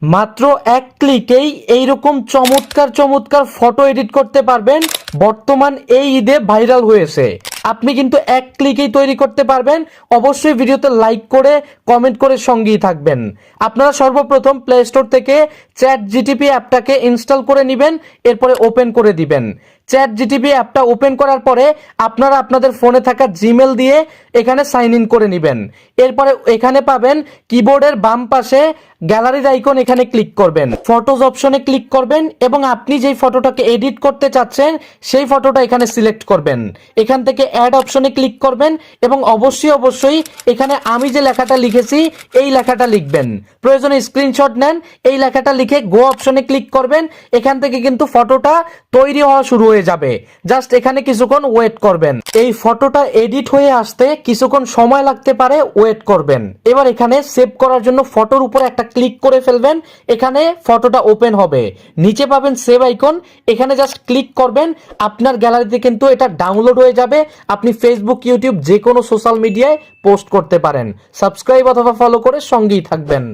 মাত্র এক ক্লিকেই এইরকম চমৎকার চমৎকার ফটো এডিট করতে পারবেন। বর্তমান এই ঈদে ভাইরাল হয়েছে। আপনি কিন্তু এক ক্লিকেই তৈরি করতে পারবেন। অবশ্যই ভিডিওতে লাইক করে কমেন্ট করে সঙ্গেই থাকবেন। আপনারা সর্বপ্রথম প্লে স্টোর থেকে চ্যাট জিটিপি অ্যাপটাকে ইনস্টল করে নেবেন, এরপরে ওপেন করে দিবেন। চ্যাট জিটিপি অ্যাপটা ওপেন করার পরে আপনারা আপনাদের ফোনে থাকা জিমেল দিয়ে এখানে সাইন ইন করে নেবেন। এরপরে এখানে পাবেন কিবোর্ডের বাম পাশে গ্যালারির আইকন, এখানে ক্লিক করবেন, ফটোজ অপশনে ক্লিক করবেন এবং আপনি যেই ফটোটাকে এডিট করতে চাচ্ছেন সেই ফটোটা এখানে সিলেক্ট করবেন। এখান থেকে অ্যাড অপশনে ক্লিক করবেন এবং অবশ্যই এখানে আমি যে লেখাটা লিখেছি এই লেখাটা লিখবেন। প্রয়োজনে স্ক্রিনশট নেন, এই লেখাটা লিখে গো অপশনে ক্লিক করবেন। এখান থেকে কিন্তু ফটোটা তৈরি হওয়া শুরু হয়ে যাবে। জাস্ট এখানে কিছুক্ষণ ওয়েট করবেন। এই ফটোটা এডিট হয়ে আসতে কিছুক্ষণ সময় লাগতে পারে, ওয়েট করবেন। এবার এখানে সেভ করার জন্য ফটোর উপরে একটা ক্লিক করে ফেলবেন। এখানে ফটোটা ওপেন হবে, নিচে পাবেন সেভ আইকন, এখানে জাস্ট ক্লিক করবেন। আপনার গ্যালারিতে কিন্তু এটা ডাউনলোড হয়ে যাবে। আপনি ফেসবুক, ইউটিউব যে কোনো সোশ্যাল মিডিয়ায় পোস্ট করতে পারেন। সাবস্ক্রাইব অথবা ফলো করে সঙ্গেই থাকবেন।